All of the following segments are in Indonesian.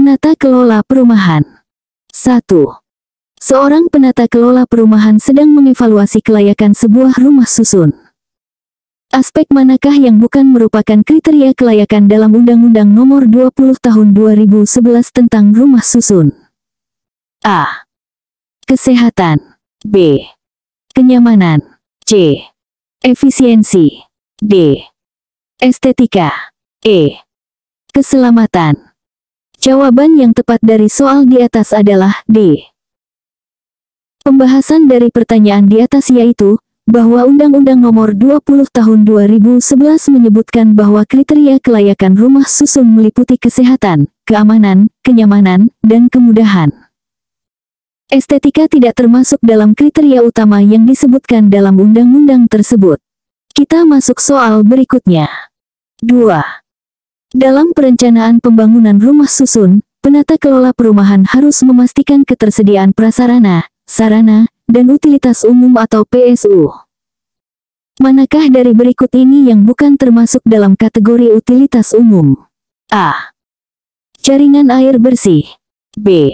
Penata kelola perumahan. 1. Seorang penata kelola perumahan sedang mengevaluasi kelayakan sebuah rumah susun. Aspek manakah yang bukan merupakan kriteria kelayakan dalam Undang-Undang Nomor 20 Tahun 2011 tentang rumah susun? A. Kesehatan. B. Kenyamanan. C. Efisiensi. D. Estetika. E. Keselamatan. Jawaban yang tepat dari soal di atas adalah D. Pembahasan dari pertanyaan di atas yaitu, bahwa Undang-Undang Nomor 20 Tahun 2011 menyebutkan bahwa kriteria kelayakan rumah susun meliputi kesehatan, keamanan, kenyamanan, dan kemudahan. Estetika tidak termasuk dalam kriteria utama yang disebutkan dalam undang-undang tersebut. Kita masuk soal berikutnya. 2. Dalam perencanaan pembangunan rumah susun, penata kelola perumahan harus memastikan ketersediaan prasarana, sarana, dan utilitas umum atau PSU. Manakah dari berikut ini yang bukan termasuk dalam kategori utilitas umum? A. Jaringan air bersih. B.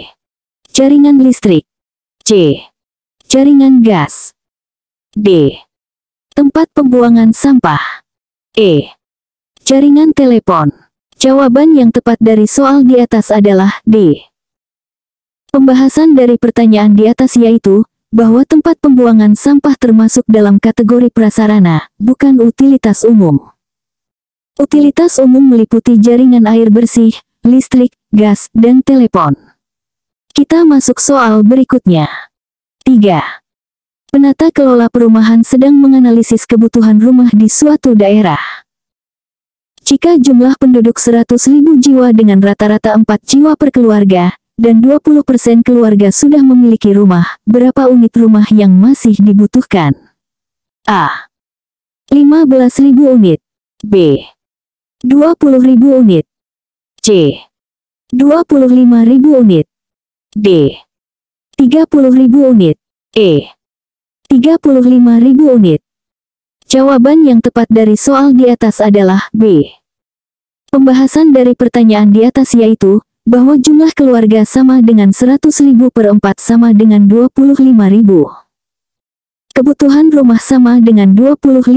Jaringan listrik. C. Jaringan gas. D. Tempat pembuangan sampah. E. Jaringan telepon. Jawaban yang tepat dari soal di atas adalah D. Pembahasan dari pertanyaan di atas yaitu, bahwa tempat pembuangan sampah termasuk dalam kategori prasarana, bukan utilitas umum. Utilitas umum meliputi jaringan air bersih, listrik, gas, dan telepon. Kita masuk soal berikutnya. 3. Penata kelola perumahan sedang menganalisis kebutuhan rumah di suatu daerah. Jika jumlah penduduk 100.000 jiwa dengan rata-rata 4 jiwa per keluarga, dan 20% keluarga sudah memiliki rumah, berapa unit rumah yang masih dibutuhkan? A. 15.000 unit. B. 20.000 unit. C. 25.000 unit. D. 30.000 unit. E. 35.000 unit. Jawaban yang tepat dari soal di atas adalah B. Pembahasan dari pertanyaan di atas yaitu, bahwa jumlah keluarga sama dengan 100.000 per 4 sama dengan 25.000. Kebutuhan rumah sama dengan 25.000.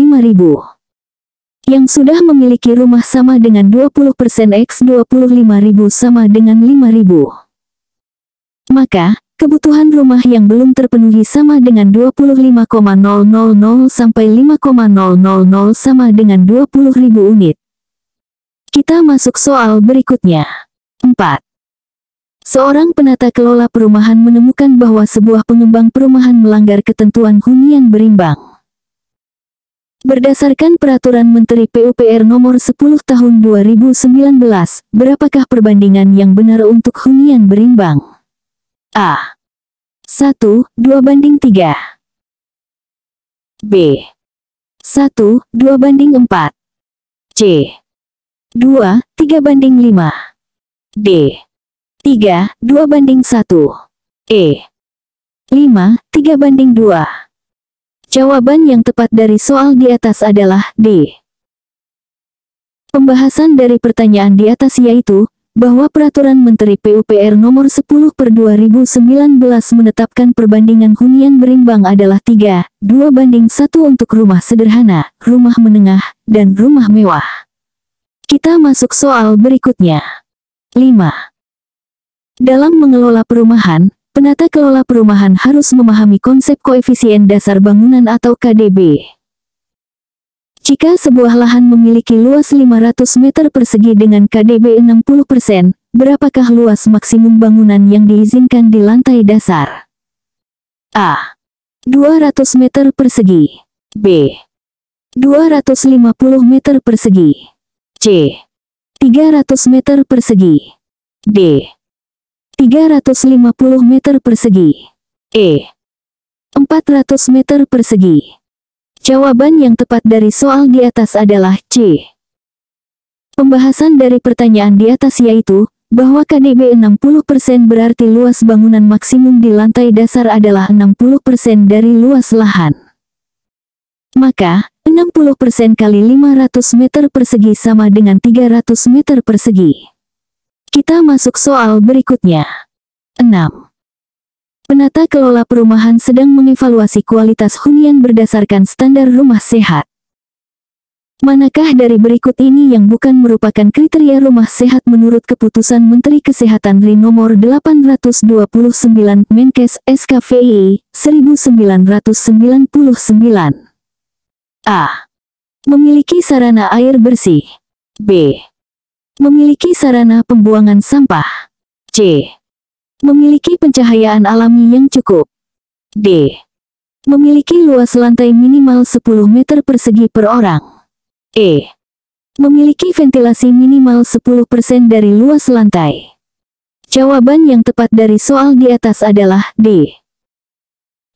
Yang sudah memiliki rumah sama dengan 20% X 25.000 sama dengan 5.000. Maka, kebutuhan rumah yang belum terpenuhi sama dengan 25,000 sampai 5,000 sama dengan 20.000 unit. Kita masuk soal berikutnya. 4. Seorang penata kelola perumahan menemukan bahwa sebuah pengembang perumahan melanggar ketentuan hunian berimbang. Berdasarkan Peraturan Menteri PUPR Nomor 10 Tahun 2019, berapakah perbandingan yang benar untuk hunian berimbang? A. 1:2:3. B. 1:2:4. C. 2:3:5. D. 3:2:1. E. 5:3:2. Jawaban yang tepat dari soal di atas adalah D. Pembahasan dari pertanyaan di atas yaitu, bahwa Peraturan Menteri PUPR Nomor 10/2019 menetapkan perbandingan hunian berimbang adalah 3:2:1 untuk rumah sederhana, rumah menengah, dan rumah mewah. Kita masuk soal berikutnya. 5. Dalam mengelola perumahan, penata kelola perumahan harus memahami konsep koefisien dasar bangunan atau KDB. Jika sebuah lahan memiliki luas 500 meter persegi dengan KDB 60%, berapakah luas maksimum bangunan yang diizinkan di lantai dasar? A. 200 meter persegi. B. 250 meter persegi. C. 300 meter persegi. D. 350 meter persegi. E. 400 meter persegi. Jawaban yang tepat dari soal di atas adalah C. Pembahasan dari pertanyaan di atas yaitu, bahwa KDB 60% berarti luas bangunan maksimum di lantai dasar adalah 60% dari luas lahan. Maka, 60% kali 500 meter persegi sama dengan 300 meter persegi. Kita masuk soal berikutnya. 6. Penata kelola perumahan sedang mengevaluasi kualitas hunian berdasarkan standar rumah sehat. Manakah dari berikut ini yang bukan merupakan kriteria rumah sehat menurut keputusan Menteri Kesehatan RI nomor 829 Menkes SKVI 1999? A. Memiliki sarana air bersih. B. Memiliki sarana pembuangan sampah. C. Memiliki pencahayaan alami yang cukup. D. Memiliki luas lantai minimal 10 meter persegi per orang. E. Memiliki ventilasi minimal 10% dari luas lantai. Jawaban yang tepat dari soal di atas adalah D.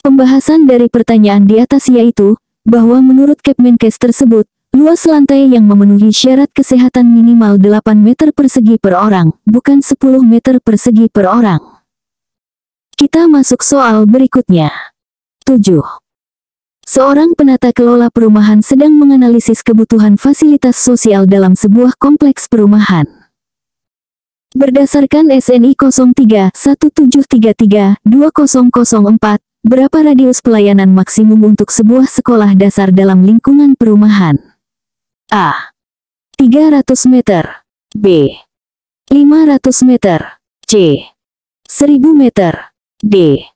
Pembahasan dari pertanyaan di atas yaitu, bahwa menurut Kepmenkes tersebut, luas lantai yang memenuhi syarat kesehatan minimal 8 meter persegi per orang, bukan 10 meter persegi per orang. Kita masuk soal berikutnya. 7. Seorang penata kelola perumahan sedang menganalisis kebutuhan fasilitas sosial dalam sebuah kompleks perumahan. Berdasarkan SNI 03-1733-2004, berapa radius pelayanan maksimum untuk sebuah sekolah dasar dalam lingkungan perumahan? A. 300 meter. B. 500 meter. C. 1000 meter. D.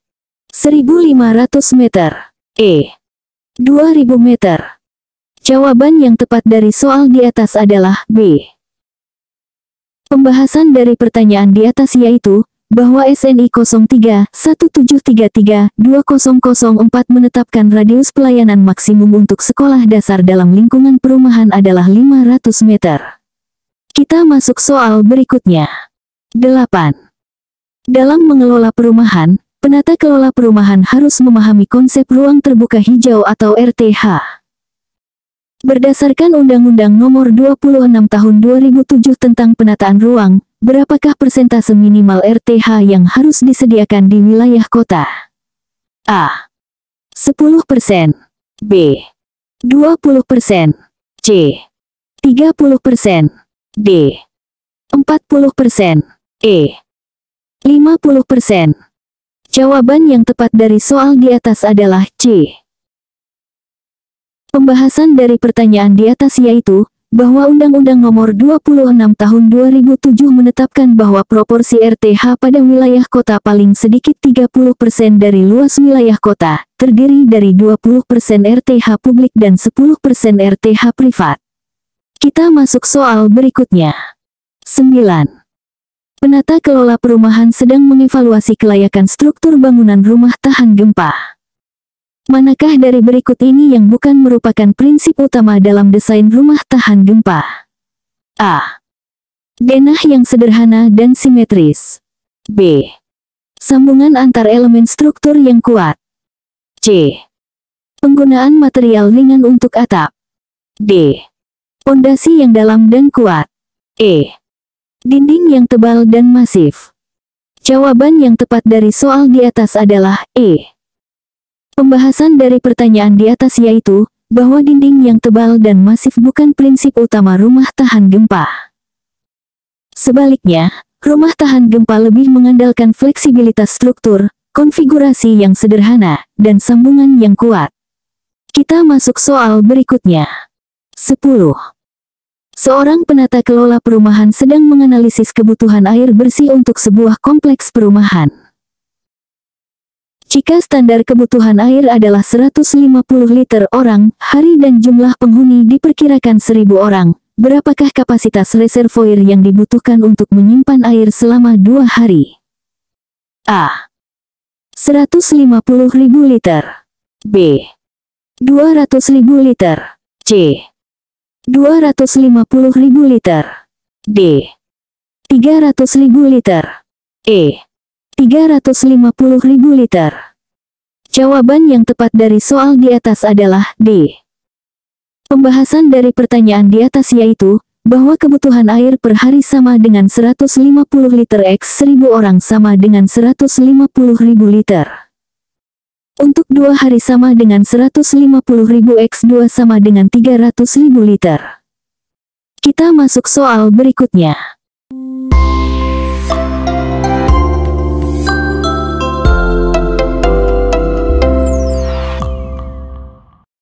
1500 meter. E. 2000 meter. Jawaban yang tepat dari soal di atas adalah B. Pembahasan dari pertanyaan di atas yaitu, bahwa SNI 03-1733-2004 menetapkan radius pelayanan maksimum untuk sekolah dasar dalam lingkungan perumahan adalah 500 meter. Kita masuk soal berikutnya. 8. Dalam mengelola perumahan, penata kelola perumahan harus memahami konsep ruang terbuka hijau atau RTH. Berdasarkan Undang-Undang Nomor 26 Tahun 2007 tentang Penataan Ruang, berapakah persentase minimal RTH yang harus disediakan di wilayah kota? A. 10%. B. 20%. C. 30%. D. 40%. E. 50%. Jawaban yang tepat dari soal di atas adalah C. Pembahasan dari pertanyaan di atas yaitu, bahwa Undang-Undang Nomor 26 Tahun 2007 menetapkan bahwa proporsi RTH pada wilayah kota paling sedikit 30% dari luas wilayah kota, terdiri dari 20% RTH publik dan 10% RTH privat. Kita masuk soal berikutnya. 9. Penata kelola perumahan sedang mengevaluasi kelayakan struktur bangunan rumah tahan gempa. Manakah dari berikut ini yang bukan merupakan prinsip utama dalam desain rumah tahan gempa? A. Denah yang sederhana dan simetris. B. Sambungan antar elemen struktur yang kuat. C. Penggunaan material ringan untuk atap. D. Pondasi yang dalam dan kuat. E. Dinding yang tebal dan masif. Jawaban yang tepat dari soal di atas adalah E. Pembahasan dari pertanyaan di atas yaitu, bahwa dinding yang tebal dan masif bukan prinsip utama rumah tahan gempa. Sebaliknya, rumah tahan gempa lebih mengandalkan fleksibilitas struktur, konfigurasi yang sederhana, dan sambungan yang kuat. Kita masuk soal berikutnya. 10. Seorang penata kelola perumahan sedang menganalisis kebutuhan air bersih untuk sebuah kompleks perumahan. Jika standar kebutuhan air adalah 150 liter orang, hari dan jumlah penghuni diperkirakan 1000 orang, berapakah kapasitas reservoir yang dibutuhkan untuk menyimpan air selama 2 hari? A. 150.000 liter. B. 200.000 liter. C. 250.000 liter. D. 300.000 liter. E. 350.000 liter. Jawaban yang tepat dari soal di atas adalah D. Pembahasan dari pertanyaan di atas yaitu, bahwa kebutuhan air per hari sama dengan 150 liter X 1000 orang sama dengan 150.000 liter. Untuk 2 hari sama dengan 150.000 X 2 sama dengan 300.000 liter. Kita masuk soal berikutnya.